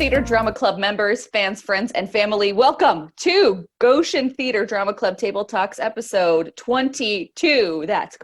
Theater Drama Club members, fans, friends, and family, welcome to Goshen Theater Drama Club Table Talks episode 22. That's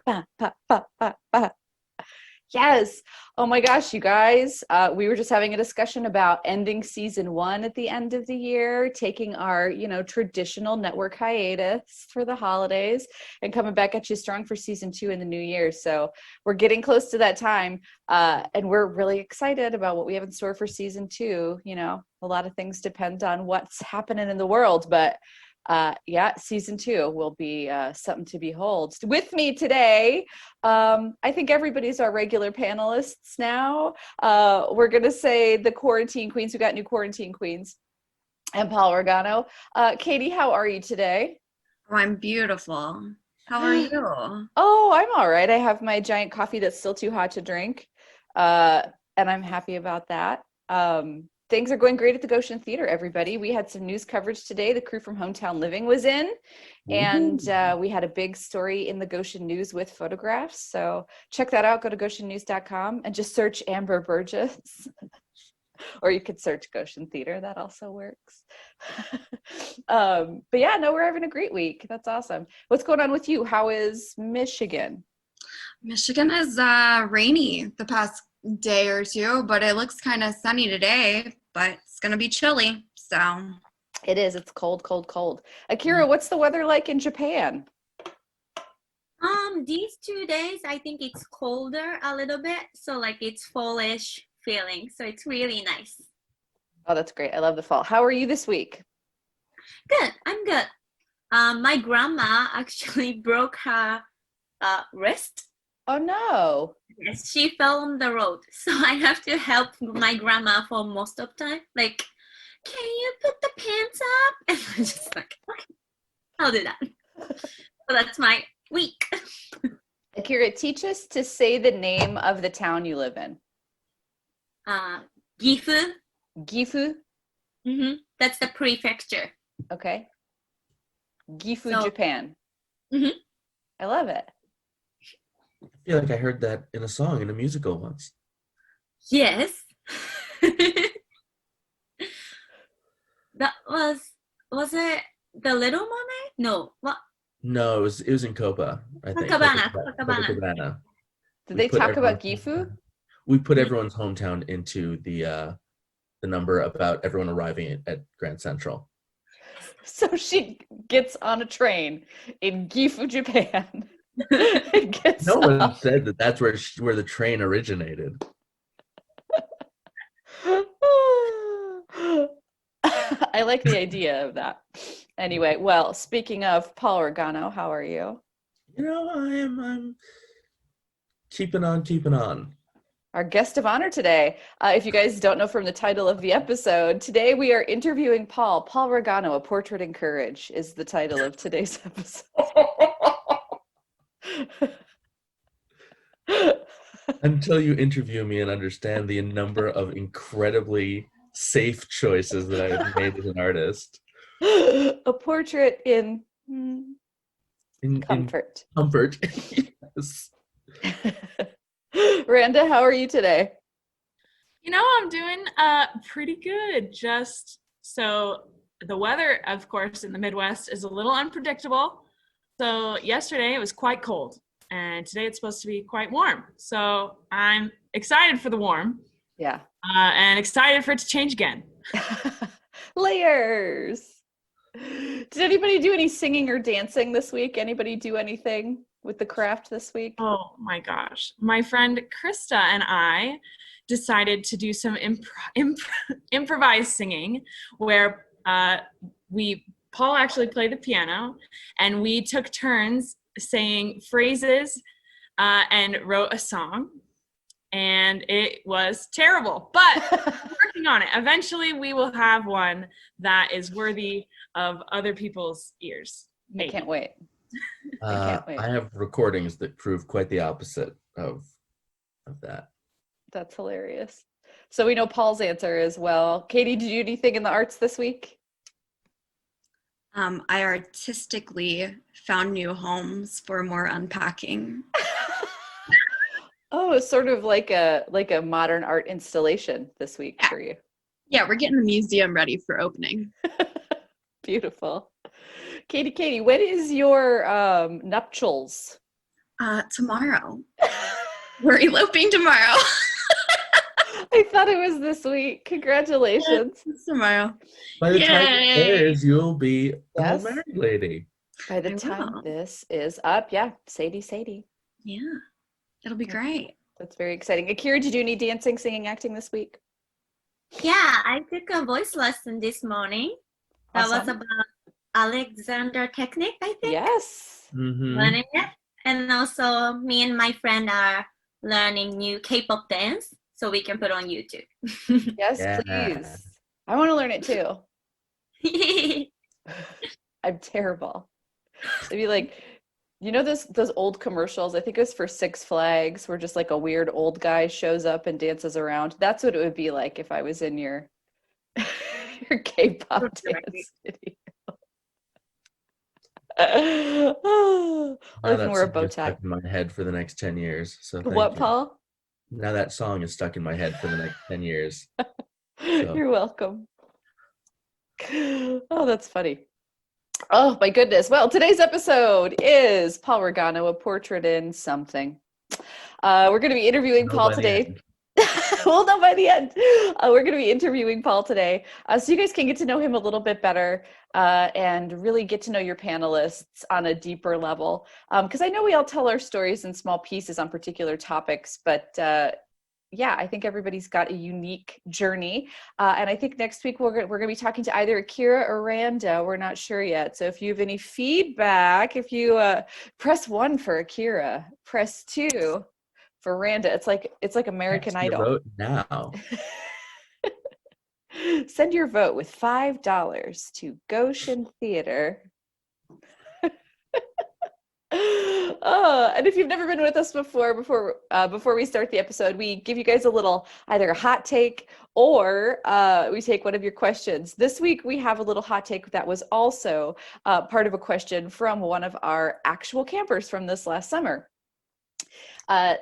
yes. Oh my gosh, you guys. We were just having a discussion about ending season 1 at the end of the year, taking our, traditional network hiatus for the holidays and coming back at you strong for season 2 in the new year. So we're getting close to that time. And we're really excited about what we have in store for season 2. A lot of things depend on what's happening in the world, but season 2 will be something to behold. With me today, I think everybody's our regular panelists now. We're going to say the quarantine queens. We got new quarantine queens. And Paul Rigano. Katie, how are you today? Oh, I'm beautiful. How are you? Oh, I'm all right. I have my giant coffee that's still too hot to drink. And I'm happy about that. Things are going great at the Goshen Theater, everybody. We had some news coverage today. The crew from Hometown Living was in, and we had a big story in the Goshen News with photographs. So check that out. Go to goshennews.com and just search Amber Burgess. Or you could search Goshen Theater. That also works. But yeah, no, we're having a great week. That's awesome. What's going on with you? How is Michigan? Michigan is rainy the past day or two, but it looks kind of sunny today, but it's going to be chilly, so. It is. It's cold, cold, cold. Akira, what's the weather like in Japan? These 2 days, I think it's colder a little bit, so like it's fallish feeling, so it's really nice. Oh, that's great. I love the fall. How are you this week? Good. I'm good. My grandma actually broke her wrist. Oh, no. Yes, she fell on the road, so I have to help my grandma for most of the time. Like, can you put the pants up? And I'm just like, okay, I'll do that. So that's my week. Akira, teach us to say the name of the town you live in. Gifu. Gifu? Mm-hmm. That's the prefecture. Okay. Gifu, Japan. Mm-hmm. I love it. I feel like I heard that in a song in a musical once. Yes. That was it The Little Mermaid? No. What? No, it was in Copa, I think. Copacabana. Did they talk about Gifu? We put everyone's hometown into the number about everyone arriving at Grand Central. So she gets on a train in Gifu, Japan. No one said that that's where the train originated. I like the idea of that. Anyway, well, speaking of Paul Rigano, how are you? I'm keeping on. Our guest of honor today. If you guys don't know from the title of the episode, today we are interviewing Paul Rigano, A Portrait in Courage is the title of today's episode. Until you interview me and understand the number of incredibly safe choices that I have made as an artist. A portrait in comfort. In comfort, yes. Randa, how are you today? I'm doing pretty good. Just so the weather, of course, in the Midwest is a little unpredictable. So yesterday it was quite cold, and today it's supposed to be quite warm. So I'm excited for the warm. Yeah. And excited for it to change again. Layers. Did anybody do any singing or dancing this week? Anybody do anything with the craft this week? Oh my gosh. My friend Krista and I decided to do some improvised singing where Paul actually played the piano and we took turns saying phrases and wrote a song. And it was terrible, but we're working on it. Eventually we will have one that is worthy of other people's ears. Maybe. I can't wait. I have recordings that prove quite the opposite of that. That's hilarious. So we know Paul's answer as well. Katie, did you do anything in the arts this week? I artistically found new homes for more unpacking. Oh, it's sort of like a modern art installation this week for you. Yeah, we're getting the museum ready for opening. Beautiful. Katie, when is your nuptials? Tomorrow. We're eloping tomorrow. I thought it was this week. Congratulations. It's tomorrow. By the time it Yay. airs, you'll be a Yes. married lady. By the I time will. this is up, yeah, Sadie. Yeah, it'll be great. That's very exciting. Akira, did you do any dancing, singing, acting this week? Yeah, I took a voice lesson this morning. That was Awesome. about Alexander technique, I think. Yes. Mm-hmm. Learning it. And also me and my friend are learning new K-pop dance so we can put on YouTube. Yes, Yeah. please. I want to learn it too. I'm terrible. It'd be like, you know those old commercials, I think it was for Six Flags, where just like a weird old guy shows up and dances around. That's what it would be like if I was in your your K-pop dance video. I'll Now even that wear a song bow is tie. stuck in my head for the next 10 years. So thank What, you. Paul? Now that song is stuck in my head for the next 10 years. So. You're welcome. Oh, that's funny. Oh, my goodness. Well, today's episode is Paul Rigano, A Portrait in Something. We're going to be interviewing Know Paul by the today. end. We'll know by the end. We're going to be interviewing Paul today, so you guys can get to know him a little bit better and really get to know your panelists on a deeper level. Because I know we all tell our stories in small pieces on particular topics, but yeah, I think everybody's got a unique journey. And I think next week we're going to be talking to either Akira or Randa. We're not sure yet. So if you have any feedback, if you press 1 for Akira, press 2 for Randa. It's like American Text your Idol. vote now. Send your vote with $5 to Goshen Theater. And if you've never been with us before we start the episode, we give you guys a little, either a hot take or we take one of your questions. This week we have a little hot take that was also part of a question from one of our actual campers from this last summer.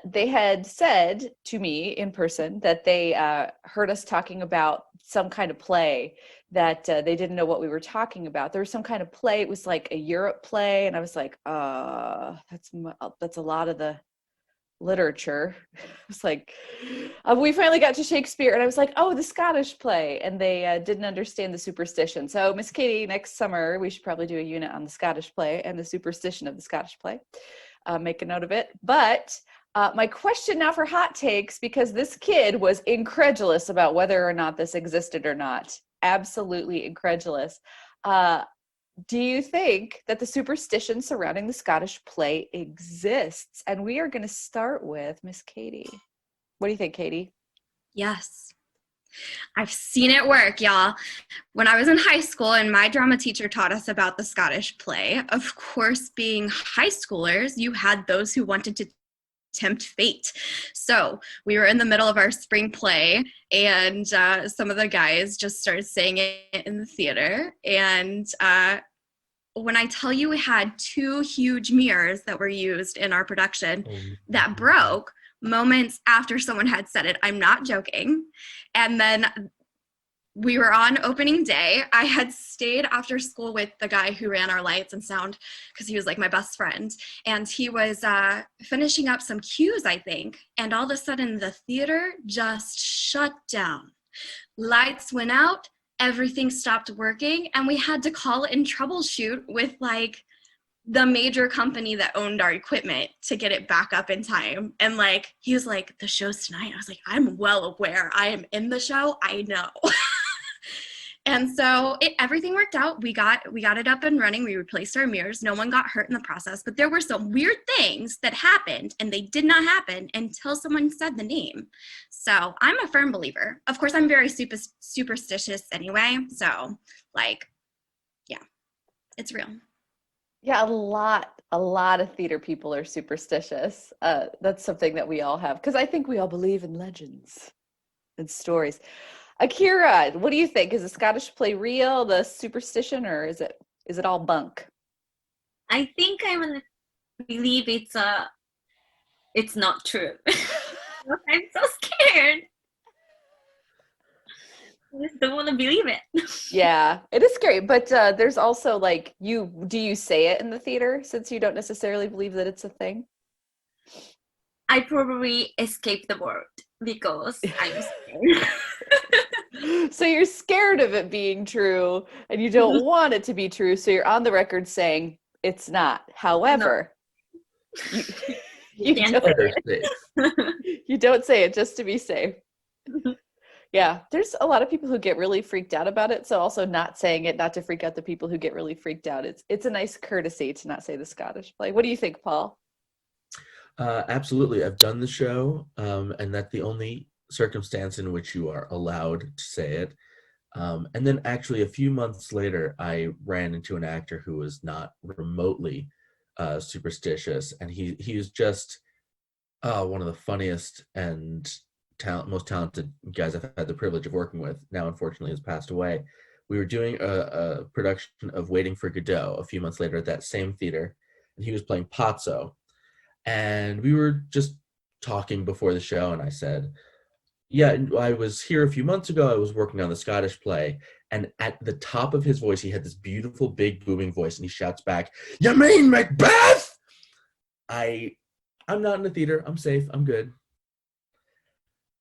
They had said to me in person that they heard us talking about some kind of play that they didn't know what we were talking about. There was some kind of play. It was like a Europe play. And I was like, that's a lot of the literature. It's like, we finally got to Shakespeare. And I was like, oh, the Scottish play. And they didn't understand the superstition. So Miss Katie, next summer, we should probably do a unit on the Scottish play and the superstition of the Scottish play. Make a note of it. But my question now for hot takes, because this kid was incredulous about whether or not this existed or not. Absolutely incredulous. Do you think that the superstition surrounding the Scottish play exists? And we are going to start with Miss Katie. What do you think, Katie? Yes. I've seen it work, y'all. When I was in high school and my drama teacher taught us about the Scottish play, of course, being high schoolers, you had those who wanted to tempt fate. So we were in the middle of our spring play and some of the guys just started saying it in the theater. And when I tell you we had 2 huge mirrors that were used in our production that broke moments after someone had said it, I'm not joking. And then we were on opening day. I had stayed after school with the guy who ran our lights and sound because he was like my best friend. And he was finishing up some cues, I think. And all of a sudden the theater just shut down. Lights went out, everything stopped working, and we had to call and troubleshoot with like the major company that owned our equipment to get it back up in time. And like, he was like, the show's tonight. I was like, I'm well aware. I am in the show. I know. And so everything worked out. We got it up and running. We replaced our mirrors. No one got hurt in the process, but there were some weird things that happened and they did not happen until someone said the name. So I'm a firm believer. Of course, I'm very superstitious anyway. So like, yeah, it's real. Yeah, a lot of theater people are superstitious. That's something that we all have, because I think we all believe in legends and stories. Akira, what do you think? Is the Scottish play real, the superstition, or is it all bunk? I think I'm gonna believe it's not true. I'm so scared. I just don't want to believe it. Yeah, it is scary. But there's also like, do you say it in the theater since you don't necessarily believe that it's a thing? I probably escaped the word because I'm scared. So you're scared of it being true and you don't want it to be true. So you're on the record saying it's not. However, you, you can't don't, Better safe. you don't say it just to be safe. Yeah, there's a lot of people who get really freaked out about it. So also not saying it, not to freak out the people who get really freaked out. It's a nice courtesy to not say the Scottish play. What do you think, Paul? Absolutely. I've done the show, and that's the only circumstance in which you are allowed to say it. And then actually a few months later, I ran into an actor who was not remotely superstitious, and he is just one of the funniest and most talented guys I've had the privilege of working with. Now, unfortunately, has passed away. We were doing a production of Waiting for Godot a few months later at that same theater, and he was playing Pazzo. And we were just talking before the show, and I said, yeah, I was here a few months ago. I was working on the Scottish play, and at the top of his voice, he had this beautiful, big, booming voice, and he shouts back, "You mean Macbeth?" I'm not in the theater. I'm safe. I'm good.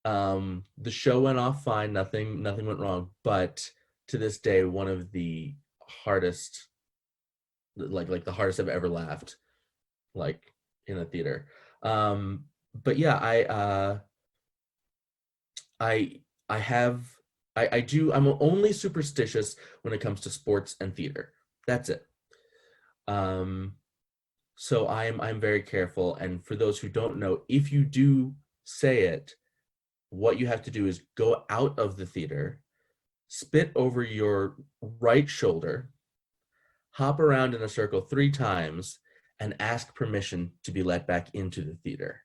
The show went off fine. Nothing went wrong. But to this day, one of the hardest, like the hardest I've ever laughed, like in a theater. But yeah, I'm only superstitious when it comes to sports and theater. That's it. So I'm very careful. And for those who don't know, if you do say it, what you have to do is go out of the theater, spit over your right shoulder, hop around in a circle 3 times, and ask permission to be let back into the theater.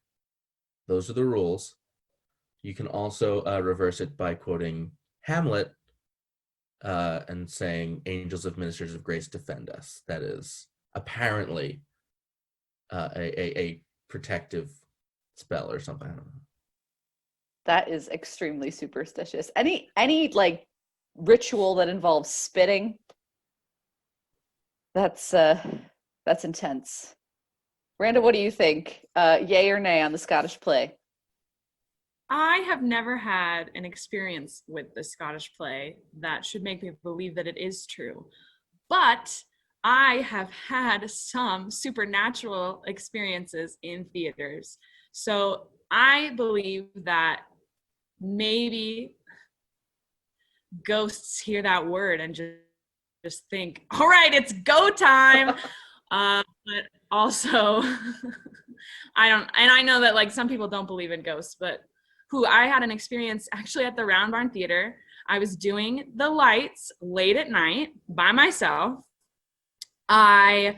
Those are the rules. You can also reverse it by quoting Hamlet and saying, "Angels of ministers of grace defend us." That is apparently a protective spell or something. I don't know. That is extremely superstitious. Any like ritual that involves spitting, that's intense. Randa, what do you think? Yay or nay on the Scottish play? I have never had an experience with the Scottish play that should make me believe that it is true. But I have had some supernatural experiences in theaters. So I believe that maybe ghosts hear that word and just think, all right, it's go time. But also, I know that like some people don't believe in ghosts, but I had an experience actually at the Round Barn Theater. I was doing the lights late at night by myself. I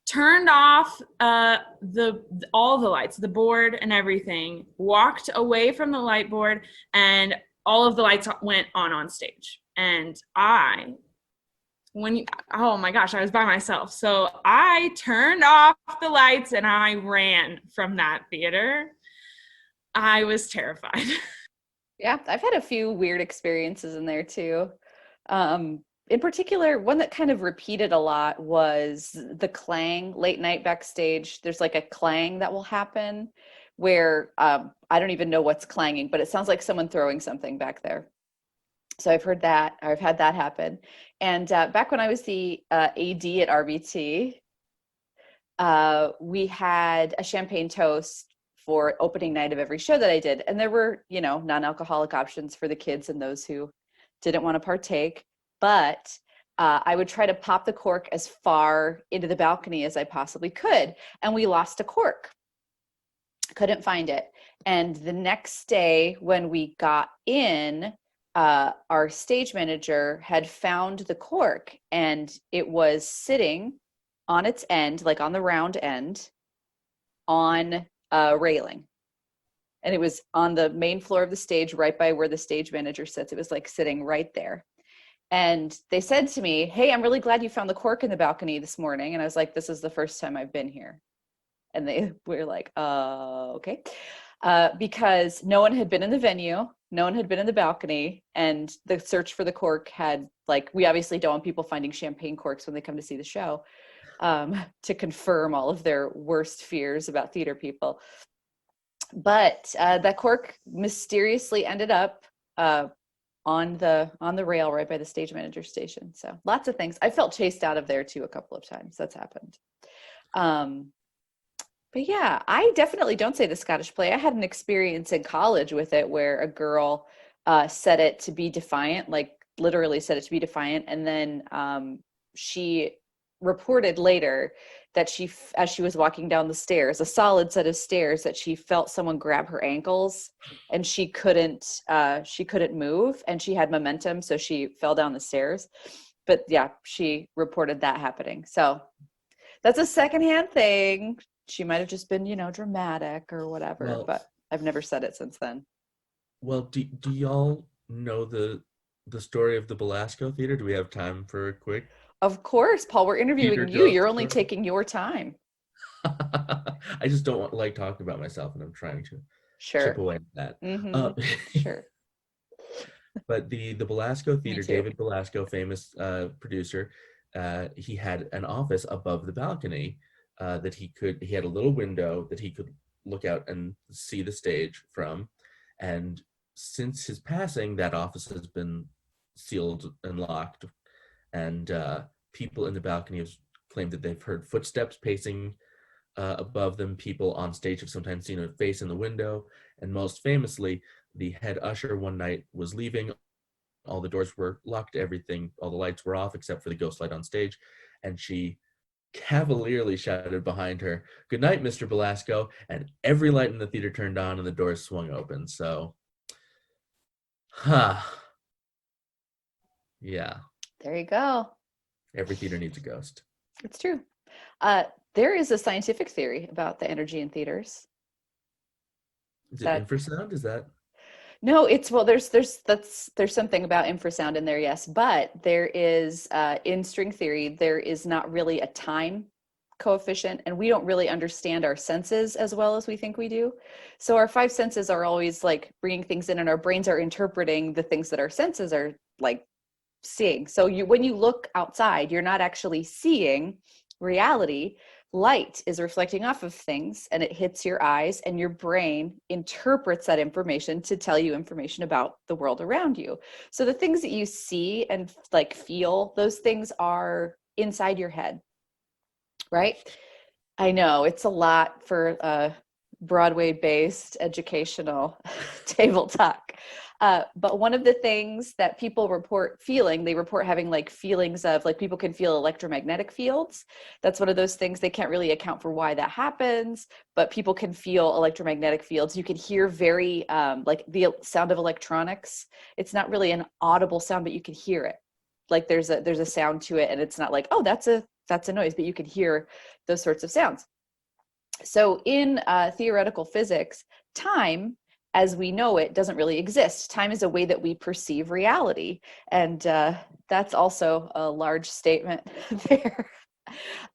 turned off all the lights, the board and everything, walked away from the light board, and all of the lights went on stage. And oh my gosh, I was by myself. So I turned off the lights and I ran from that theater. I was terrified. Yeah, I've had a few weird experiences in there too. In particular, one that kind of repeated a lot was the clang late night backstage. There's like a clang that will happen where I don't even know what's clanging, but it sounds like someone throwing something back there. So I've had that happen. And back when I was the AD at RBT, we had a champagne toast for opening night of every show that I did. And there were, non-alcoholic options for the kids and those who didn't want to partake. But I would try to pop the cork as far into the balcony as I possibly could. And we lost a cork. Couldn't find it. And the next day when we got in, our stage manager had found the cork, and it was sitting on its end, like on the round end, on a railing. And it was on the main floor of the stage, right by where the stage manager sits. It was like sitting right there. And they said to me, "Hey, I'm really glad you found the cork in the balcony this morning." And I was like, "This is the first time I've been here." And they were like, okay. Because no one had been in the venue. no one had been in the balcony, and the search for the cork had, like, we obviously don't want people finding champagne corks when they come to see the show, to confirm all of their worst fears about theater people. But that cork mysteriously ended up on the rail right by the stage manager station. So lots of things. I felt chased out of there too a couple of times. That's happened. But yeah, I definitely don't say the Scottish play. I had an experience in college with it where a girl said it to be defiant, like literally said it to be defiant. And then she reported later that as she was walking down the stairs, a solid set of stairs, that she felt someone grab her ankles, and she couldn't move, and she had momentum, so she fell down the stairs. But yeah, she reported that happening. So that's a secondhand thing. She might have just been, dramatic or whatever, Well, but I've never said it since then. Well, do y'all know the story of the Belasco Theater? Do we have time for a quick? Of course, Paul, we're interviewing Peter you. You're Ghost only story? taking your time. I just don't like talking about myself, and I'm trying to Sure. chip away at that. Mm-hmm. Sure. But the Belasco Theater, too. David Belasco, famous producer, he had an office above the balcony that he had a little window that he could look out and see the stage from. And since his passing, that office has been sealed and locked. And people in the balcony have claimed that they've heard footsteps pacing above them. People on stage have sometimes seen a face in the window. And most famously, the head usher one night was leaving. All the doors were locked, everything, all the lights were off except for the ghost light on stage. And she cavalierly shouted behind her, "Good night, Mr. Belasco." And every light in the theater turned on and the doors swung open. So, yeah. There you go. Every theater needs a ghost. It's true. There is a scientific theory about the energy in theaters. Is it infrasound? Is that? No, there's something about infrasound in there, yes, but there is in string theory, there is not really a time coefficient, and we don't really understand our senses as well as we think we do. So our five senses are always like bringing things in, and our brains are interpreting the things that our senses are like seeing. So when you look outside, you're not actually seeing reality. Light is reflecting off of things, and it hits your eyes, and your brain interprets that information to tell you information about the world around you. So the things that you see and like feel, those things are inside your head, right? I know it's a lot for Broadway-based educational table talk. But one of the things that people report feeling, they report having like feelings of, like, people can feel electromagnetic fields. That's one of those things. They can't really account for why that happens, but people can feel electromagnetic fields. You can hear very like the sound of electronics. It's not really an audible sound, but you can hear it. Like there's a sound to it, and it's not like, oh, that's a noise, but you can hear those sorts of sounds. So in theoretical physics, time as we know it doesn't really exist. Time is a way that we perceive reality. And that's also a large statement there.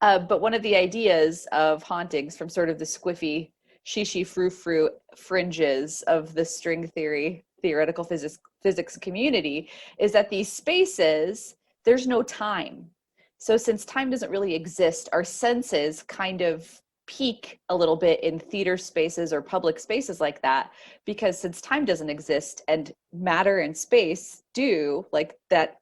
But one of the ideas of hauntings from sort of the squiffy, shishi frou-frou fringes of the string theory, theoretical physics community is that these spaces, there's no time. So since time doesn't really exist, our senses kind of peak a little bit in theater spaces or public spaces like that, because since time doesn't exist and matter and space do, like that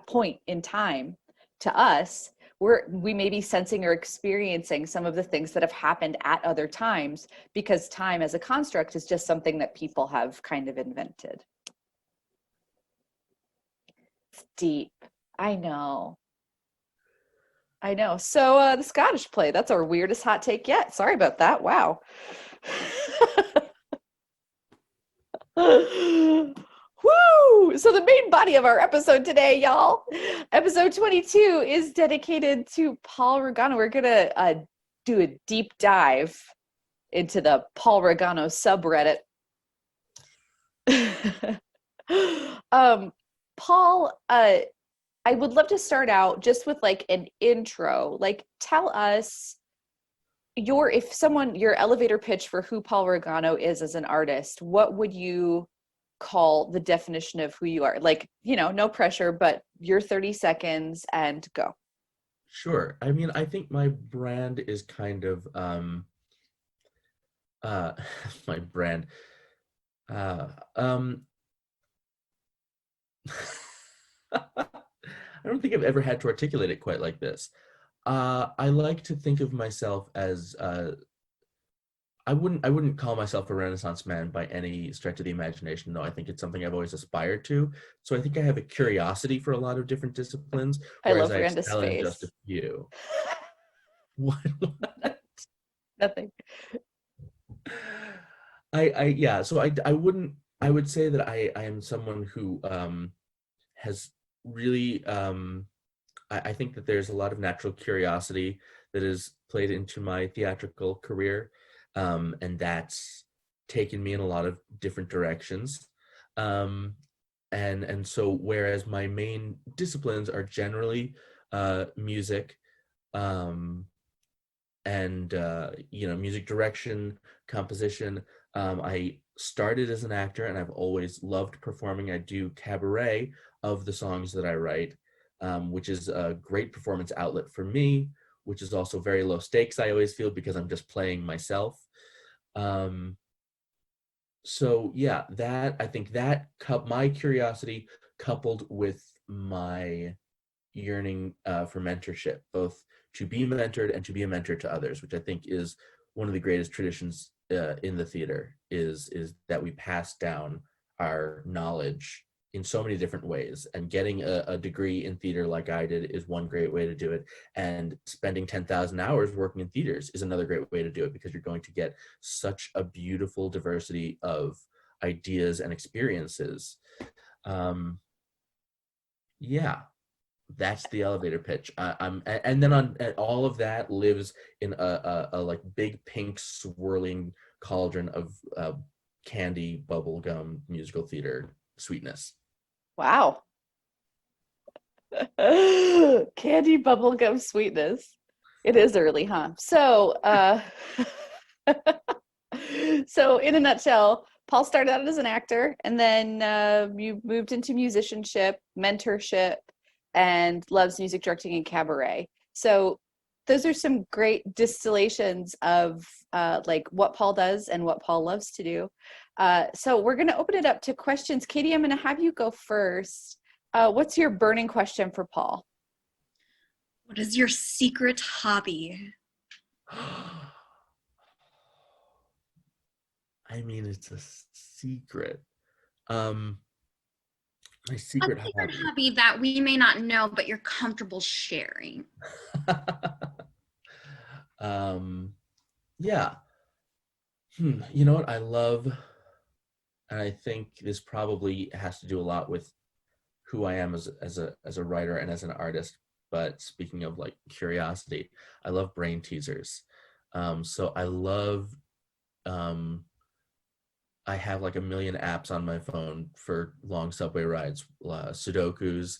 point in time to us, we may be sensing or experiencing some of the things that have happened at other times, because time as a construct is just something that people have kind of invented. It's deep. I know. So the Scottish play, that's our weirdest hot take yet. Sorry about that. Wow. Woo! So the main body of our episode today, y'all, episode 22 is dedicated to Paul Rigano. We're going to do a deep dive into the Paul Rigano subreddit. Paul, I would love to start out just with like an intro. Like, tell us your elevator pitch for who Paul Rigano is as an artist. What would you call the definition of who you are? Like, no pressure, but your 30 seconds and go. Sure. I mean, I think my brand is kind of my brand. I don't think I've ever had to articulate it quite like this. I like to think of myself as I wouldn't call myself a Renaissance man by any stretch of the imagination. No, I think it's something I've always aspired to. So I think I have a curiosity for a lot of different disciplines, I whereas love I Randa's excel in just a face. few. What? Nothing. Yeah. So I would say that I am someone who has really I think that there's a lot of natural curiosity that is played into my theatrical career, and that's taken me in a lot of different directions. And so whereas my main disciplines are generally music, and music direction, composition. I started as an actor, and I've always loved performing. I do cabaret of the songs that I write, which is a great performance outlet for me, which is also very low stakes, I always feel, because I'm just playing myself. So yeah, I think that my curiosity coupled with my yearning for mentorship, both to be mentored and to be a mentor to others, which I think is one of the greatest traditions in the theater, is that we pass down our knowledge in so many different ways. And getting a degree in theater like I did is one great way to do it. And spending 10,000 hours working in theaters is another great way to do it, because you're going to get such a beautiful diversity of ideas and experiences. Yeah, that's the elevator pitch. And then and all of that lives in a like big pink swirling cauldron of candy bubblegum musical theater sweetness. Wow. Candy bubblegum sweetness. It is early, huh? So, so in a nutshell, Paul started out as an actor, and then you moved into musicianship, mentorship, and loves music directing and cabaret. So those are some great distillations of like what Paul does and what Paul loves to do. So we're going to open it up to questions. Katie, I'm going to have you go first. What's your burning question for Paul? What is your secret hobby? I mean, it's a secret. My secret hobby that we may not know, but you're comfortable sharing. Yeah. You know what I love, and I think this probably has to do a lot with who I am as a writer and as an artist. But speaking of like curiosity, I love brain teasers. So I love I have like a million apps on my phone for long subway rides, Sudokus,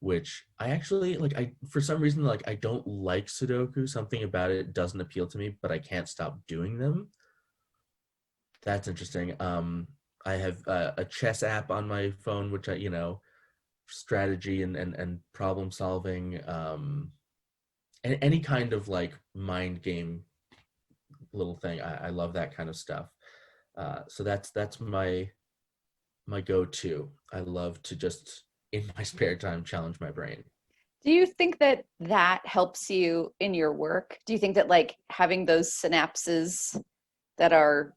which I actually like. For some reason, like, I don't like Sudoku. Something about it doesn't appeal to me, but I can't stop doing them. That's interesting. I have a chess app on my phone, which strategy and problem solving, and any kind of like mind game little thing. I love that kind of stuff. So that's my go-to. I love to just in my spare time challenge my brain. Do you think that helps you in your work? Do you think that like having those synapses that are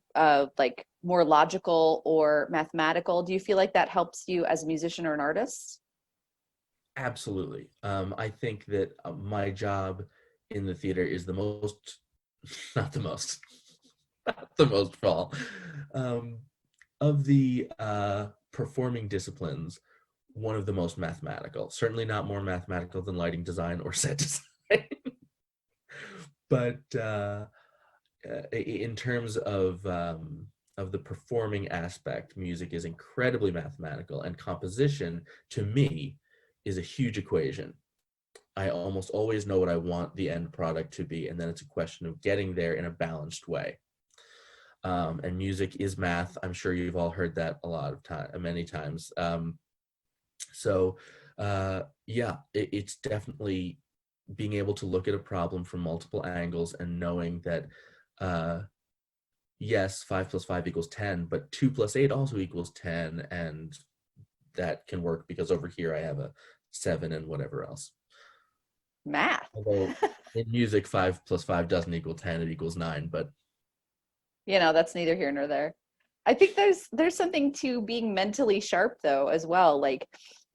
like more logical or mathematical, do you feel like that helps you as a musician or an artist? Absolutely. I think that my job in the theater is the most, not the most, not the most, Paul, of the performing disciplines, one of the most mathematical. Certainly not more mathematical than lighting design or set design. But in terms of the performing aspect, music is incredibly mathematical, and composition, to me, is a huge equation. I almost always know what I want the end product to be, and then it's a question of getting there in a balanced way. and music is math. I'm sure you've all heard that many times. So yeah, it's definitely being able to look at a problem from multiple angles and knowing that yes, 5 plus 5 equals 10, but 2 plus 8 also equals 10, and that can work because over here I have a 7 and whatever else. Math. Although in music, 5 plus 5 doesn't equal 10, it equals 9, but That's neither here nor there. I think there's something to being mentally sharp though as well. Like,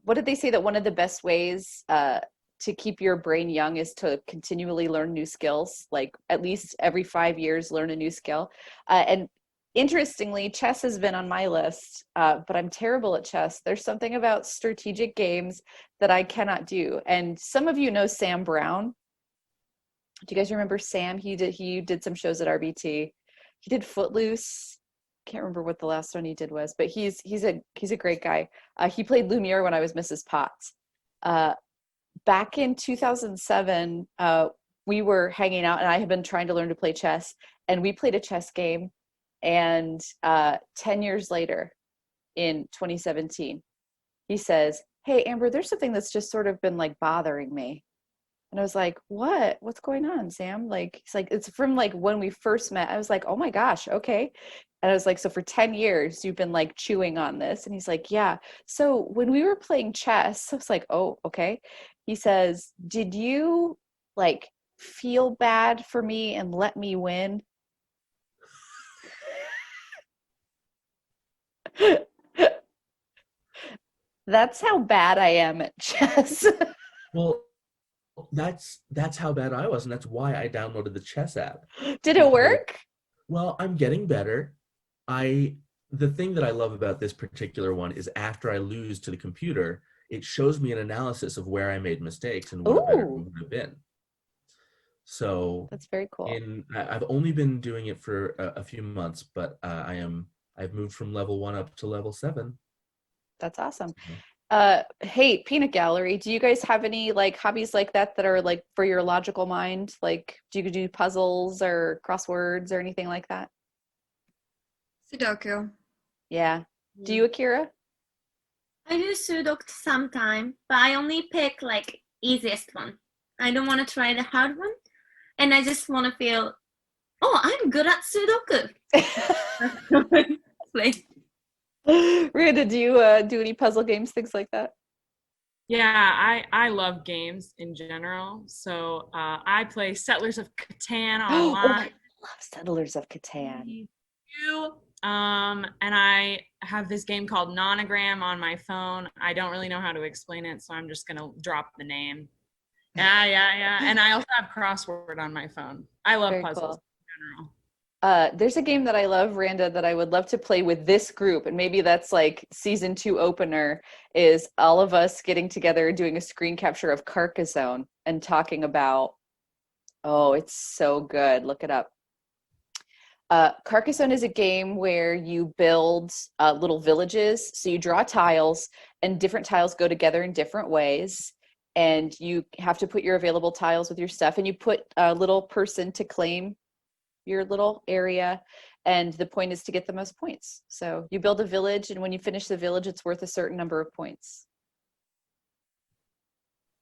what did they say that one of the best ways to keep your brain young is to continually learn new skills, like at least every 5 years learn a new skill. And interestingly, chess has been on my list, but I'm terrible at chess. There's something about strategic games that I cannot do. And some of you know Sam Brown. Do you guys remember Sam? He did some shows at RBT. He did Footloose. Can't remember what the last one he did was, but he's a great guy. He played Lumiere when I was Mrs. Potts. Back in 2007, we were hanging out, and I had been trying to learn to play chess, and we played a chess game. And 10 years later, in 2017, he says, "Hey, Amber, there's something that's just sort of been like bothering me." And I was like, "What? What's going on, Sam?" Like, he's like, "It's from like when we first met." I was like, "Oh my gosh, okay." And I was like, "So for 10 years, you've been like chewing on this?" And he's like, "Yeah. So when we were playing chess," I was like, "Oh, okay." He says, "Did you like feel bad for me and let me win?" That's how bad I am at chess. well, that's how bad I was, and that's why I downloaded the chess app. Did it work? Well, I'm getting better. The thing that I love about this particular one is after I lose to the computer, it shows me an analysis of where I made mistakes and what a better move would have been. So That's very cool. I've only been doing it for a few months, but I've moved from level 1 up to level 7. That's awesome. So, Hey, Peanut Gallery, do you guys have any like hobbies like that that are like for your logical mind? Like, do you do puzzles or crosswords or anything like that? Sudoku. Yeah. Do you, Akira? I do Sudoku sometime, but I only pick like easiest one. I don't want to try the hard one, and I just want to feel, oh, I'm good at Sudoku. Like, Rita, do you do any puzzle games, things like that? Yeah, I love games in general. So I play Settlers of Catan Oh, I online. love Settlers of Catan. And I have this game called Nonogram on my phone. I don't really know how to explain it, so I'm just gonna drop the name. Yeah. And I also have crossword on my phone. I love Very puzzles cool. in general. There's a game that I love, Randa, that I would love to play with this group, and maybe that's like season 2 opener, is all of us getting together, doing a screen capture of Carcassonne and talking about, oh, it's so good. Look it up. Carcassonne is a game where you build little villages. So you draw tiles, and different tiles go together in different ways. And you have to put your available tiles with your stuff, and you put a little person to claim your little area, and the point is to get the most points. So you build a village, and when you finish the village, it's worth a certain number of points.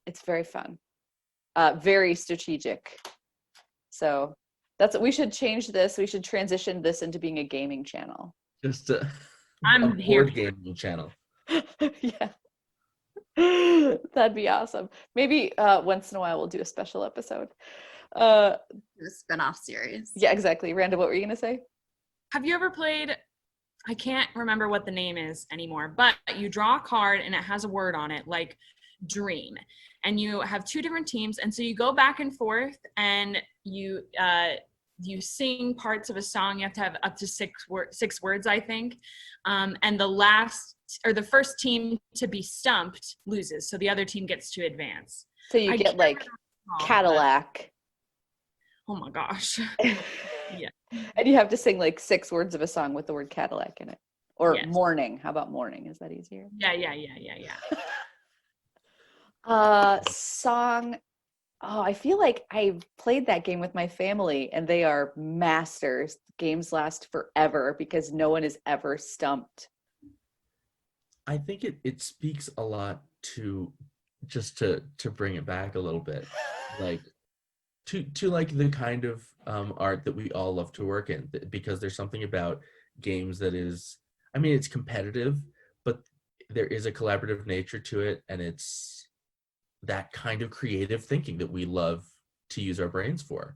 It's very fun, very strategic. So we should change this. We should transition this into being a gaming channel. just a I'm here. board gaming channel. Yeah. That'd be awesome. Maybe once in a while we'll do a special episode. The spin-off series. Yeah, exactly. Randa, what were you gonna say? Have you ever played, I can't remember what the name is anymore, but you draw a card and it has a word on it like dream, and you have 2 different teams, and so you go back and forth, and you sing parts of a song. You have to have up to 6 words, I think, and the first team to be stumped loses, so the other team gets to advance. So you get like Cadillac. Oh my gosh. Yeah. And you have to sing like 6 words of a song with the word Cadillac in it. Or Yes. morning. How about morning? Is that easier? Yeah. Song. Oh, I feel like I've played that game with my family and they are masters. Games last forever because no one is ever stumped. I think it speaks a lot to just to bring it back a little bit, like to like the kind of art that we all love to work in, because there's something about games that is, I mean, it's competitive, but there is a collaborative nature to it, and it's that kind of creative thinking that we love to use our brains for.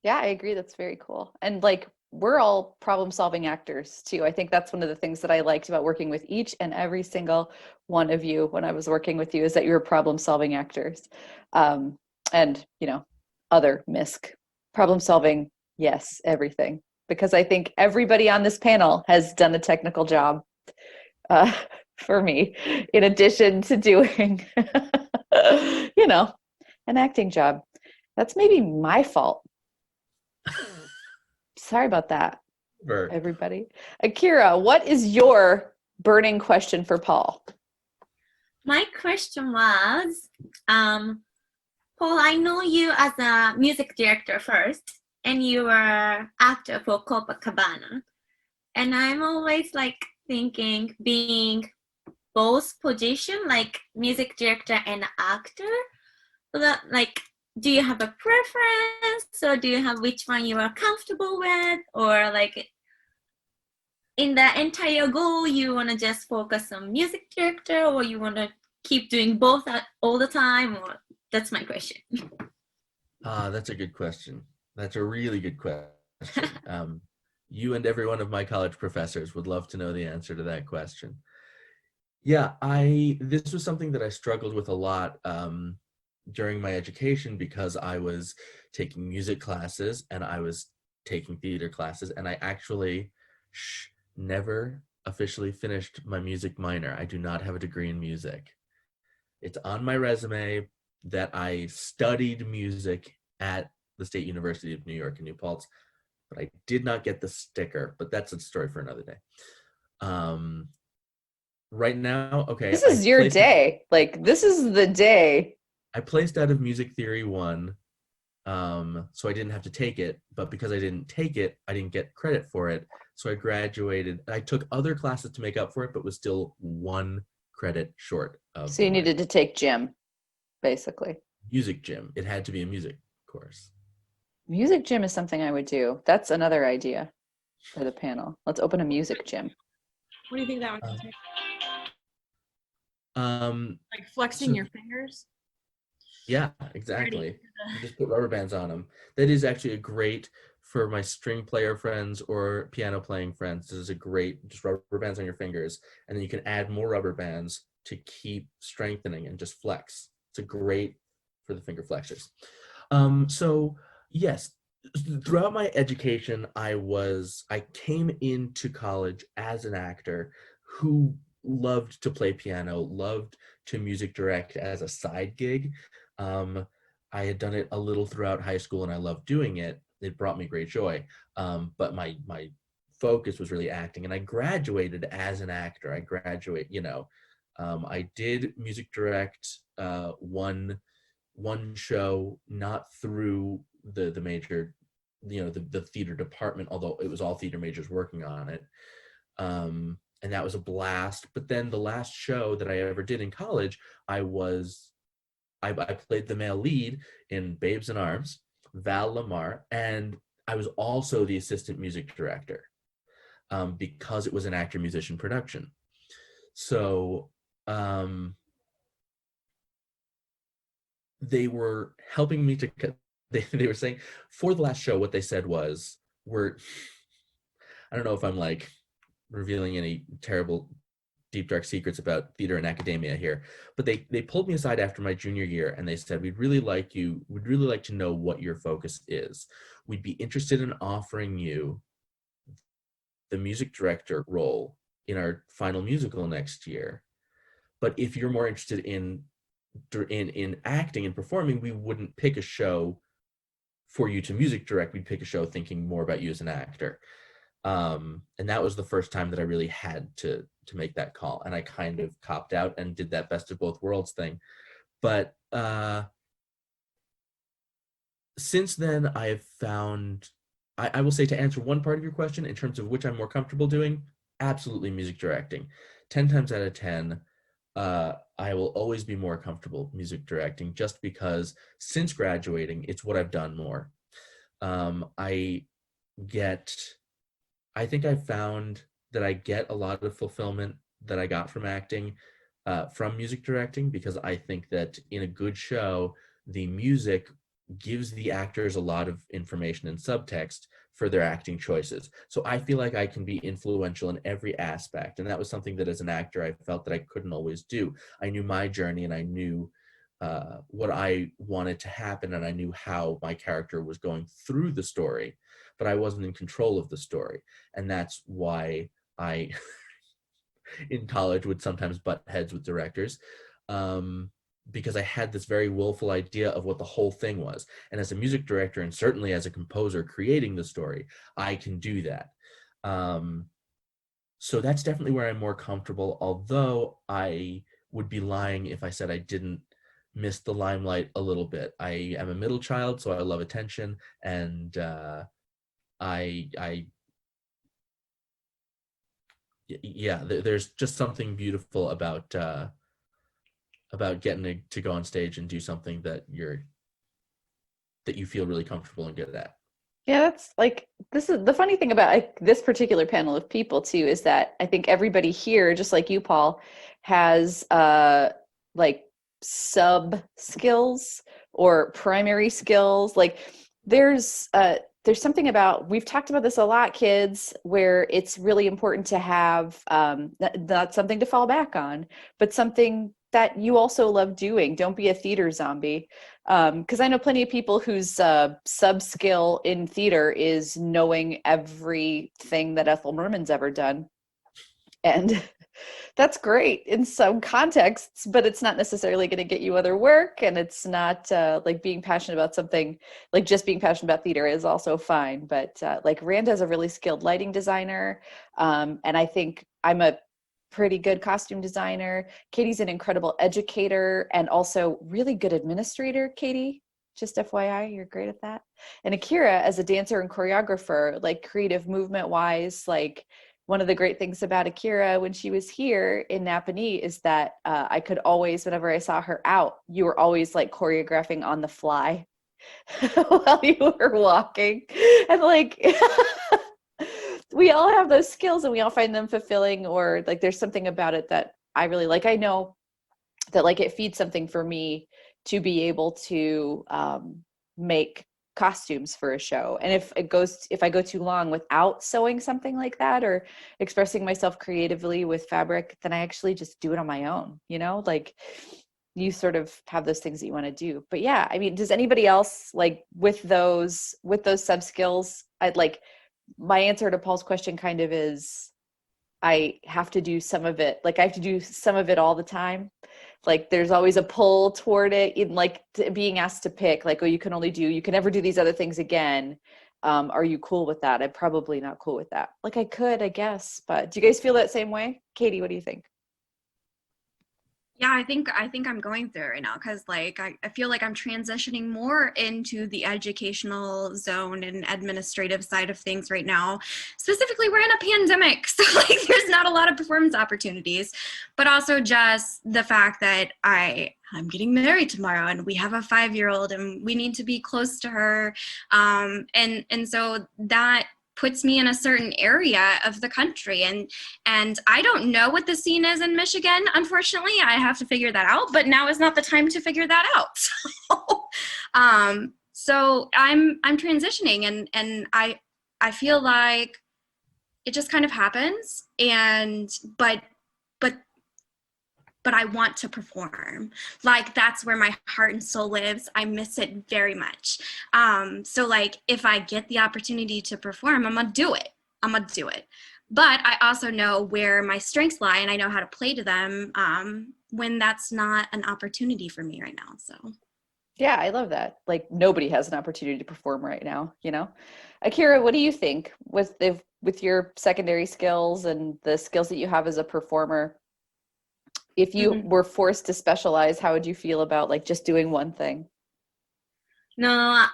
Yeah, I agree. That's very cool. And like, we're all problem solving actors too. I think that's one of the things that I liked about working with each and every single one of you when I was working with you, is that you're problem solving actors. And, you know, other misc problem solving. Yes, everything. Because I think everybody on this panel has done a technical job uh, for me, in addition to doing, you know, an acting job. That's maybe my fault. Sorry about that, Or everybody. Akira, what is your burning question for Paul? My question was, Paul, I know you as a music director first, and you were actor for Copacabana. And I'm always like thinking, being both position, like music director and actor, but like, do you have a preference, or do you have which one you are comfortable with, or like in the entire goal you want to just focus on music director, or you want to keep doing both all the time? Or that's my question. that's a good question. That's a really good question. You and every one of my college professors would love to know the answer to that question. Yeah, this was something that I struggled with a lot during my education, because I was taking music classes and I was taking theater classes, and I actually never officially finished my music minor. I do not have a degree in music. It's on my resume that I studied music at the State University of New York in New Paltz, but I did not get the sticker, but that's a story for another day. Right now, okay. This is your day. Like, this is the day. I placed out of Music Theory 1, so I didn't have to take it, but because I didn't take it, I didn't get credit for it. So I graduated. I took other classes to make up for it, but was still 1 credit short of So you the needed to take gym, basically. music gym. It had to be a music course. Music gym is something I would do. That's another idea for the panel. Let's open a music gym. What do you think that would take? Like flexing so- your fingers? Yeah, exactly. You just put rubber bands on them. That is actually a great, for my string player friends or piano playing friends, this is a great, just rubber bands on your fingers, and then you can add more rubber bands to keep strengthening and just flex. It's a great for the finger flexors. So yes, throughout my education, I came into college as an actor who loved to play piano, loved to music direct as a side gig. I had done it a little throughout high school and I loved doing it. It brought me great joy. But my focus was really acting, and I graduated as an actor. I did music direct one show, not through the major, the theater department, although it was all theater majors working on it. And that was a blast. But then the last show that I ever did in college, I played the male lead in Babes in Arms, Val Lamar, and I was also the assistant music director, because it was an actor-musician production. So they were helping me to they were saying for the last show, what they said was, I don't know if I'm like revealing any terrible deep dark secrets about theater and academia here, but they pulled me aside after my junior year and they said, we'd really like to know what your focus is. We'd be interested in offering you the music director role in our final musical next year, but if you're more interested in acting and performing, we wouldn't pick a show for you to music direct. We'd pick a show thinking more about you as an actor. And that was the first time that I really had to make that call, and I kind of copped out and did that best of both worlds thing. But since then, I have found, I will say, to answer one part of your question in terms of which I'm more comfortable doing, absolutely music directing. 10 times out of 10, I will always be more comfortable music directing just because since graduating, it's what I've done more. I get, I think I found that I get a lot of fulfillment that I got from acting from music directing, because I think that in a good show, the music gives the actors a lot of information and subtext for their acting choices. So I feel like I can be influential in every aspect. And that was something that as an actor, I felt that I couldn't always do. I knew my journey and I knew what I wanted to happen, and I knew how my character was going through the story, but I wasn't in control of the story. And that's why I, in college, would sometimes butt heads with directors. Because I had this very willful idea of what the whole thing was. And as a music director, and certainly as a composer creating the story, I can do that. So that's definitely where I'm more comfortable, although I would be lying if I said I didn't miss the limelight a little bit. I am a middle child, so I love attention, and there's just something beautiful about getting to go on stage and do something that you feel really comfortable and good at. Yeah, that's like, this is the funny thing about like this particular panel of people too, is that I think everybody here, just like you, Paul, has like sub skills or primary skills. Like there's something about, we've talked about this a lot, kids, where it's really important to have not something to fall back on, but something that you also love doing. Don't be a theater zombie. Because I know plenty of people whose sub skill in theater is knowing everything that Ethel Merman's ever done. And that's great in some contexts, but it's not necessarily going to get you other work. And it's not like being passionate about something, like just being passionate about theater is also fine. But like Randa's a really skilled lighting designer. And I think I'm a pretty good costume designer. Katie's an incredible educator and also really good administrator. Katie, just FYI, you're great at that. And Akira, as a dancer and choreographer, like creative movement wise, like one of the great things about Akira when she was here in Napanee is that I could always, whenever I saw her out, you were always like choreographing on the fly while you were walking. And like, we all have those skills and we all find them fulfilling, or like there's something about it that I really like. I know that like it feeds something for me to be able to make costumes for a show. And if I go too long without sewing something like that or expressing myself creatively with fabric, then I actually just do it on my own, you know, like you sort of have those things that you want to do. But yeah, I mean, does anybody else like with those sub skills? I'd like, my answer to Paul's question kind of is I have to do some of it. Like I have to do some of it all the time. Like there's always a pull toward it, in like being asked to pick, like, oh, you can never do these other things again. Are you cool with that? I'm probably not cool with that. Like I could, I guess, but do you guys feel that same way? Katie, what do you think? Yeah, I think I'm going through it right now because like I feel like I'm transitioning more into the educational zone and administrative side of things right now. Specifically, we're in a pandemic, so like there's not a lot of performance opportunities, but also just the fact that I'm getting married tomorrow and we have a 5-year-old and we need to be close to her. And so that puts me in a certain area of the country, and I don't know what the scene is in Michigan. Unfortunately, I have to figure that out, but now is not the time to figure that out. So I'm transitioning, and I feel like it just kind of happens, but I want to perform. Like that's where my heart and soul lives. I miss it very much. So like if I get the opportunity to perform, I'm gonna do it. But I also know where my strengths lie and I know how to play to them when that's not an opportunity for me right now, so. Yeah, I love that. Like nobody has an opportunity to perform right now, you know? Akira, what do you think with your secondary skills and the skills that you have as a performer? If you were forced to specialize, how would you feel about like just doing one thing? No,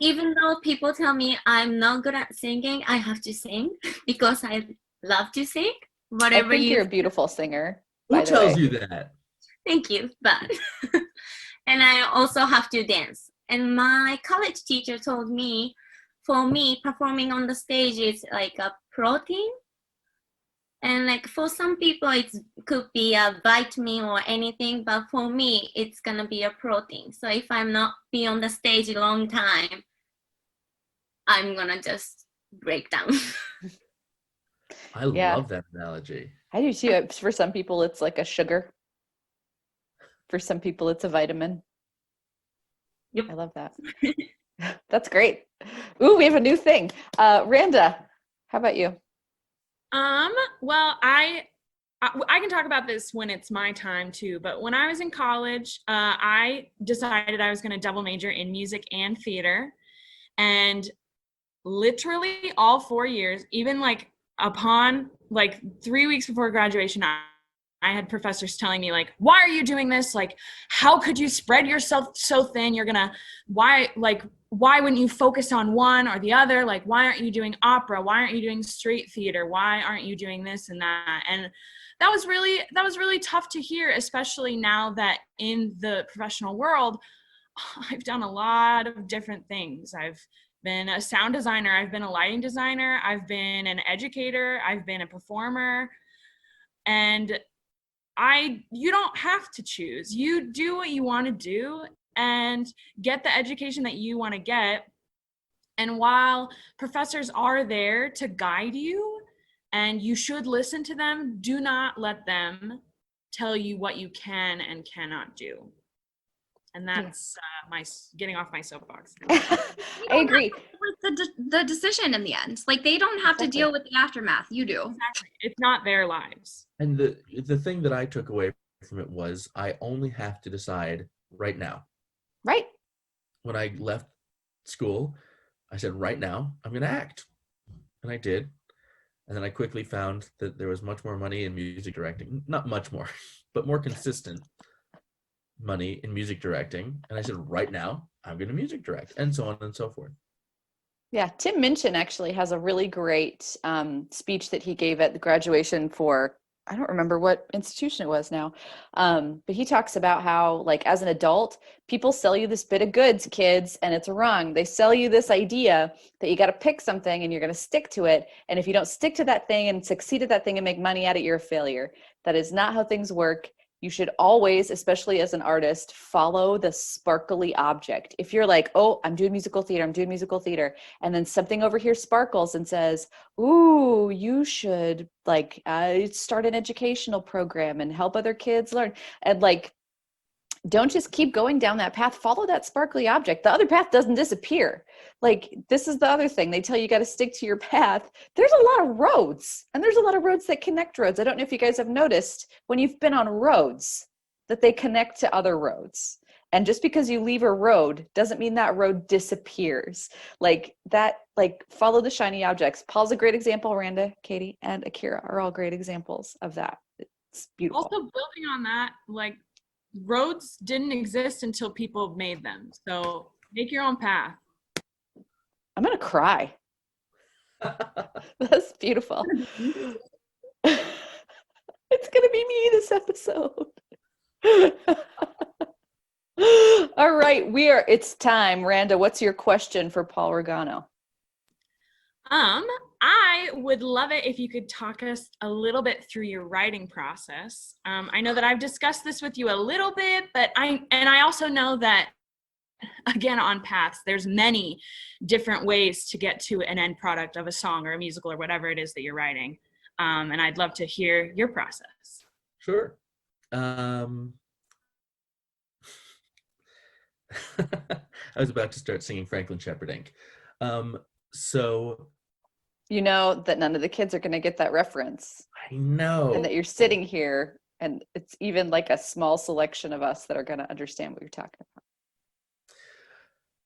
Even though people tell me I'm not good at singing, I have to sing because I love to sing. I Whatever think you're you a beautiful singer, Who by the tells way. you that? thank you, but and I also have to dance. And my college teacher told me, for me, performing on the stage is like a protein. And like for some people, it could be a vitamin or anything, but for me, it's gonna be a protein. So if I'm not be on the stage a long time, I'm gonna just break down. I Yeah. love that analogy. I do too. For some people, it's like a sugar. For some people, it's a vitamin. Yep. I love that. That's great. Ooh, we have a new thing. Randa, how about you? Well, I can talk about this when it's my time too, but when I was in college, I decided I was going to double major in music and theater. And literally all 4 years, even like upon like 3 weeks before graduation, I had professors telling me like, why are you doing this? Like, how could you spread yourself so thin? Why wouldn't you focus on one or the other? Like, why aren't you doing opera? Why aren't you doing street theater? Why aren't you doing this and that? And that was really tough to hear, especially now that in the professional world, I've done a lot of different things. I've been a sound designer. I've been a lighting designer. I've been an educator. I've been a performer. And you don't have to choose. You do what you want to do and get the education that you want to get. And while professors are there to guide you and you should listen to them, do not let them tell you what you can and cannot do. And that's my getting off my soapbox. I agree. With the decision in the end. Like, they don't have to deal with the aftermath. You do. Exactly. It's not their lives. And the thing that I took away from it was I only have to decide right now. Right. When I left school, I said, right now, I'm going to act. And I did. And then I quickly found that there was much more money in music directing. Not much more, but more consistent money in music directing. And I said, right now, I'm going to music direct, and so on and so forth. Yeah, Tim Minchin actually has a really great speech that he gave at the graduation for, I don't remember what institution it was now, but he talks about how, like, as an adult, people sell you this bit of goods, kids, and it's wrong. They sell you this idea that you got to pick something and you're going to stick to it. And if you don't stick to that thing and succeed at that thing and make money at it, you're a failure. That is not how things work. You should always, especially as an artist, follow the sparkly object. If you're like, oh, I'm doing musical theater, and then something over here sparkles and says, ooh, you should like start an educational program and help other kids learn. And like, don't just keep going down that path. Follow that sparkly object. The other path doesn't disappear. Like, this is the other thing. They tell you got to stick to your path. There's a lot of roads, and there's a lot of roads that connect roads. I don't know if you guys have noticed when you've been on roads that they connect to other roads. And just because you leave a road doesn't mean that road disappears. Like that, like, follow the shiny objects. Paul's a great example. Randa, Katie, and Akira are all great examples of that. It's beautiful. Also, building on that, like, roads didn't exist until people made them. So make your own path. I'm going to cry. That's beautiful. It's going to be me this episode. All right, it's time. Randa, what's your question for Paul Rigano? I would love it if you could talk us a little bit through your writing process. I know that I've discussed this with you a little bit, but I also know that, again, on paths, there's many different ways to get to an end product of a song or a musical or whatever it is that you're writing. And I'd love to hear your process. Sure. I was about to start singing Franklin Shepherd Inc. So You know that none of the kids are going to get that reference. I know. And that you're sitting here, and it's even like a small selection of us that are going to understand what you're talking about.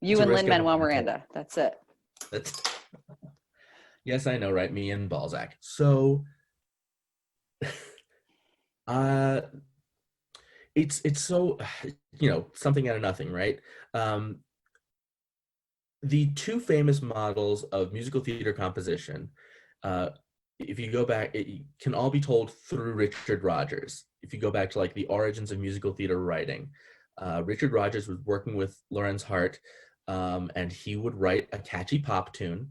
You and Lin-Manuel Miranda. That's it. Yes, I know, right? Me and Balzac. So it's so, something out of nothing, right? the two famous models of musical theater composition, if you go back, it can all be told through Richard Rodgers. If you go back to like the origins of musical theater writing, Richard Rodgers was working with Lorenz Hart, and he would write a catchy pop tune,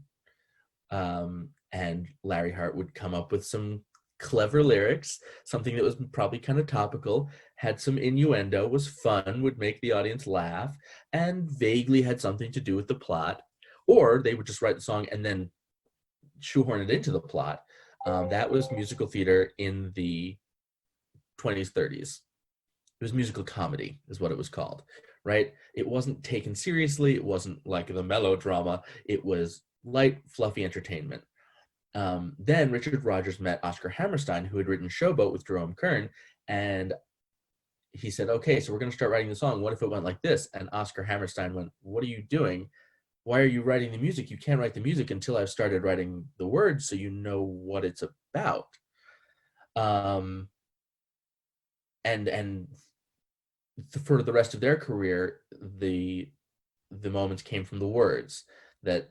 and Larry Hart would come up with some clever lyrics, something that was probably kind of topical, had some innuendo, was fun, would make the audience laugh, and vaguely had something to do with the plot. Or they would just write the song and then shoehorn it into the plot. That was musical theater in the 20s, 30s. It was musical comedy is what it was called, right? It wasn't taken seriously. It wasn't like the melodrama. It was light, fluffy entertainment. Then Richard Rodgers met Oscar Hammerstein, who had written Showboat with Jerome Kern, and he said, okay, so we're going to start writing the song. What if it went like this? And Oscar Hammerstein went, what are you doing? Why are you writing the music? You can't write the music until I've started writing the words so you know what it's about. And for the rest of their career, the moments came from the words that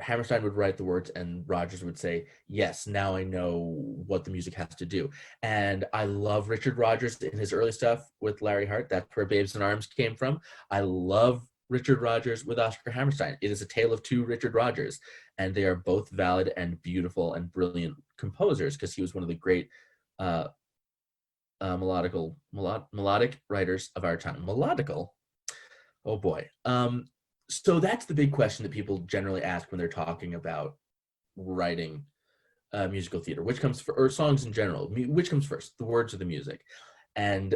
Hammerstein would write the words and Rodgers would say, yes, now I know what the music has to do. And I love Richard Rodgers in his early stuff with Larry Hart. That's where Babes in Arms came from. I love Richard Rodgers with Oscar Hammerstein. It is a tale of two Richard Rodgers, and they are both valid and beautiful and brilliant composers, because he was one of the great melodic writers of our time. Melodical? Oh boy. So that's the big question that people generally ask when they're talking about writing musical theater. Which comes first, or songs in general? Which comes first, the words or the music? And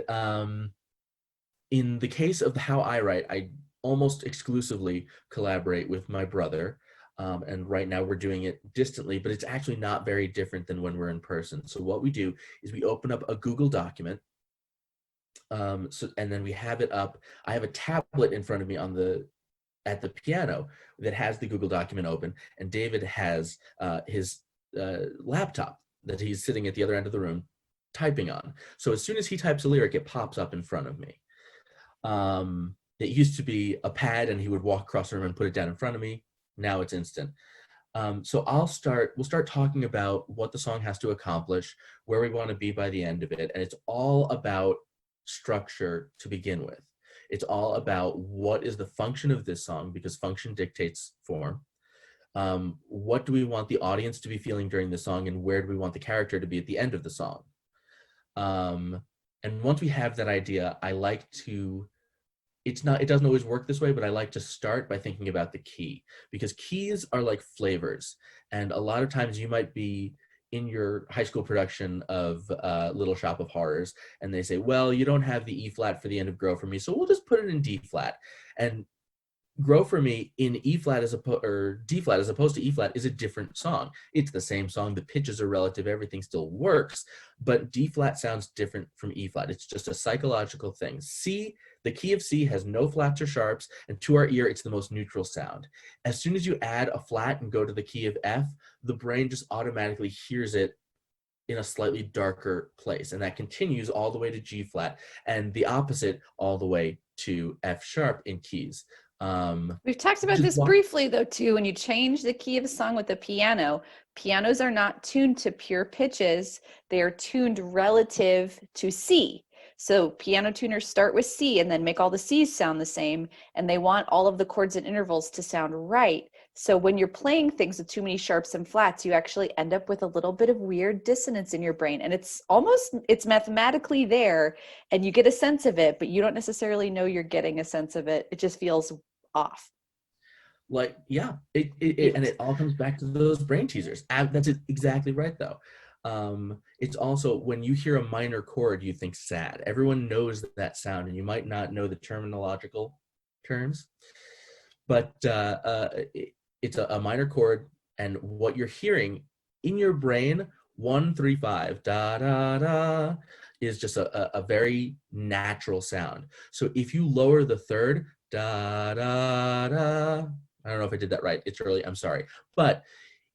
in the case of how I write, I almost exclusively collaborate with my brother. And right now we're doing it distantly, but it's actually not very different than when we're in person. So what we do is we open up a Google document. And then we have it up. I have a tablet in front of me at the piano that has the Google document open, and David has his laptop that he's sitting at the other end of the room typing on. So as soon as he types a lyric, it pops up in front of me. It used to be a pad and he would walk across the room and put it down in front of me. Now it's instant. So we'll start talking about what the song has to accomplish, where we want to be by the end of it. And it's all about structure to begin with. It's all about what is the function of this song, because function dictates form. What do we want the audience to be feeling during the song, and where do we want the character to be at the end of the song? And once we have that idea, I like to, it doesn't always work this way, but I like to start by thinking about the key, because keys are like flavors. And a lot of times you might be in your high school production of Little Shop of Horrors, and they say, well, you don't have the E flat for the end of Grow For Me, so we'll just put it in D flat. And Grow For Me in E flat or D flat as opposed to E flat is a different song. It's the same song, the pitches are relative, everything still works, but D flat sounds different from E flat. It's just a psychological thing. The key of C has no flats or sharps, and to our ear, it's the most neutral sound. As soon as you add a flat and go to the key of F, the brain just automatically hears it in a slightly darker place, and that continues all the way to G flat, and the opposite all the way to F sharp in keys. We've talked about this briefly, though, too. When you change the key of a song with the piano, pianos are not tuned to pure pitches. They are tuned relative to C. So piano tuners start with C and then make all the C's sound the same, and they want all of the chords and intervals to sound right. So when you're playing things with too many sharps and flats, you actually end up with a little bit of weird dissonance in your brain. And it's mathematically there, and you get a sense of it, but you don't necessarily know you're getting a sense of it. It just feels off. And it all comes back to those brain teasers. That's exactly right, though. It's also, when you hear a minor chord, you think sad. Everyone knows that sound, and you might not know the terminological terms, but it's a minor chord, and what you're hearing in your brain, 1, 3, 5, da da da, is just a very natural sound. So if you lower the third, da da da, I don't know if I did that right. It's early. I'm sorry, but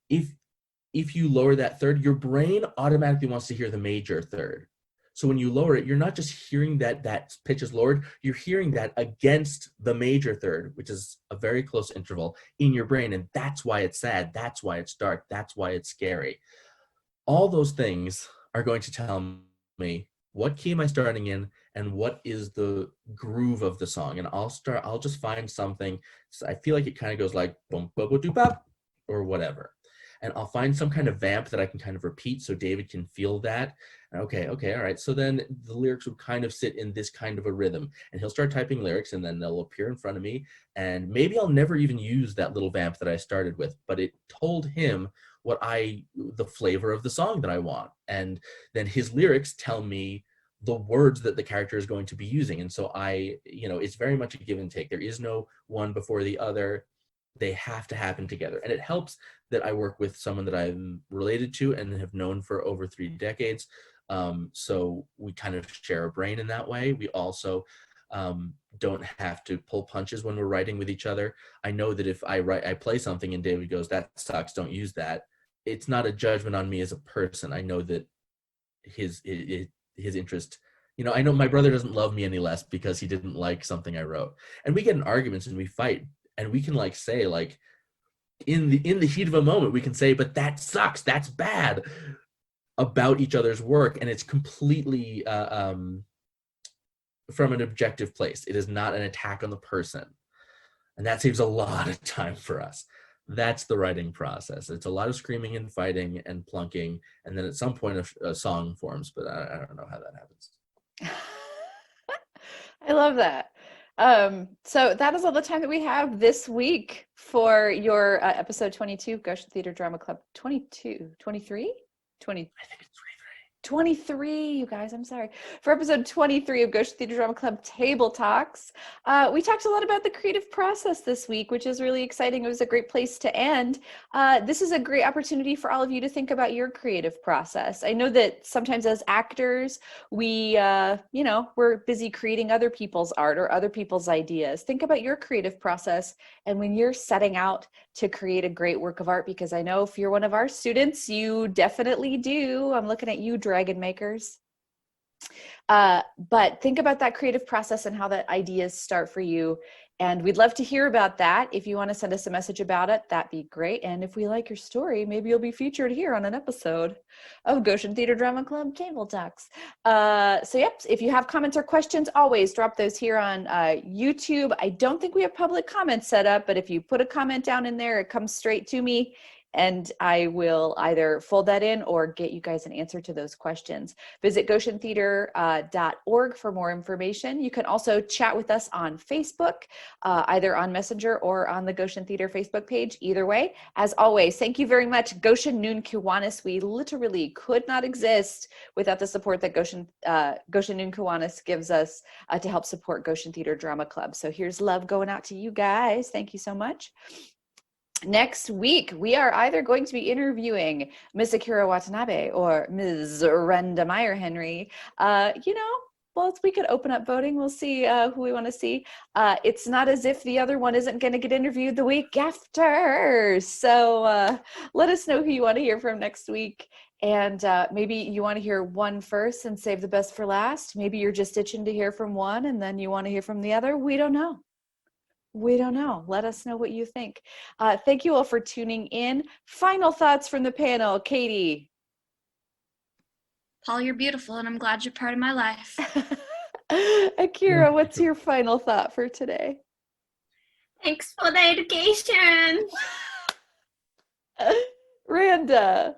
if you lower that third, your brain automatically wants to hear the major third. So when you lower it, you're not just hearing that pitch is lowered, you're hearing that against the major third, which is a very close interval in your brain. And that's why it's sad. That's why it's dark. That's why it's scary. All those things are going to tell me what key am I starting in and what is the groove of the song. And I'll just find something. So I feel like it kind of goes like boom, boom, boom, doop, bop, or whatever. And I'll find some kind of vamp that I can kind of repeat so David can feel that. Okay, all right. So then the lyrics would kind of sit in this kind of a rhythm, and he'll start typing lyrics, and then they'll appear in front of me. And maybe I'll never even use that little vamp that I started with, but it told him the flavor of the song that I want. And then his lyrics tell me the words that the character is going to be using. And so it's very much a give and take. There is no one before the other. They have to happen together. And it helps that I work with someone that I'm related to and have known for over 3 decades. So we kind of share a brain in that way. We also don't have to pull punches when we're writing with each other. I know that if I play something and David goes, that sucks, don't use that. It's not a judgment on me as a person. I know that his interest, I know my brother doesn't love me any less because he didn't like something I wrote. And we get in arguments and we fight, and we can say in the heat of a moment, we can say, but that sucks, that's bad, about each other's work. And it's completely from an objective place. It is not an attack on the person. And that saves a lot of time for us. That's the writing process. It's a lot of screaming and fighting and plunking. And then at some point a song forms, but I don't know how that happens. I love that. So that is all the time that we have this week for your episode 22, Goshen Theater Drama Club 22, 23? 20. I think it's 23, you guys, I'm sorry. For episode 23 of Goshen Theater Drama Club Table Talks, we talked a lot about the creative process this week, which is really exciting. It was a great place to end. This is a great opportunity for all of you to think about your creative process. I know that sometimes as actors, we're busy creating other people's art or other people's ideas. Think about your creative process and when you're setting out to create a great work of art, because I know if you're one of our students, you definitely do. I'm looking at you, dragon makers. But think about that creative process and how that ideas start for you. And we'd love to hear about that. If you want to send us a message about it, that'd be great. And if we like your story, maybe you'll be featured here on an episode of Goshen Theater Drama Club Table Talks. If you have comments or questions, always drop those here on YouTube. I don't think we have public comments set up, but if you put a comment down in there, it comes straight to me. And I will either fold that in or get you guys an answer to those questions. Visit goshentheater.org for more information. You can also chat with us on Facebook, either on Messenger or on the Goshen Theater Facebook page. Either way, as always, thank you very much, Goshen Noon Kiwanis. We literally could not exist without the support that Goshen Noon Kiwanis gives us to help support Goshen Theater Drama Club. So here's love going out to you guys. Thank you so much. Next week, we are either going to be interviewing Ms. Akira Watanabe or Ms. Renda Meyer-Henry. We could open up voting. We'll see who we want to see. It's not as if the other one isn't going to get interviewed the week after. So let us know who you want to hear from next week. And maybe you want to hear one first and save the best for last. Maybe you're just itching to hear from one and then you want to hear from the other. We don't know. Let us know what you think. Thank you all for tuning in. Final thoughts from the panel. Katie. Paul, you're beautiful, and I'm glad you're part of my life. Akira, what's your final thought for today? Thanks for the education. Randa.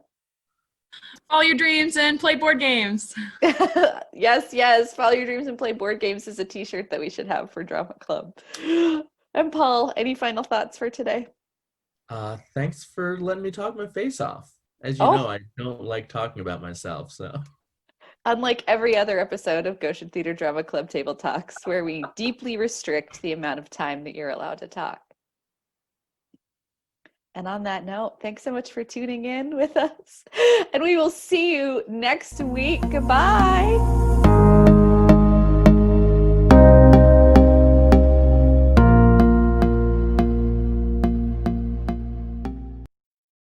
Follow your dreams and play board games. Yes. Follow your dreams and play board games is a t-shirt that we should have for Drama Club. And Paul, any final thoughts for today? Thanks for letting me talk my face off. As you know, I don't like talking about myself, so. Unlike every other episode of Goshen Theater Drama Club Table Talks, where we deeply restrict the amount of time that you're allowed to talk. And on that note, thanks so much for tuning in with us. And we will see you next week. Goodbye.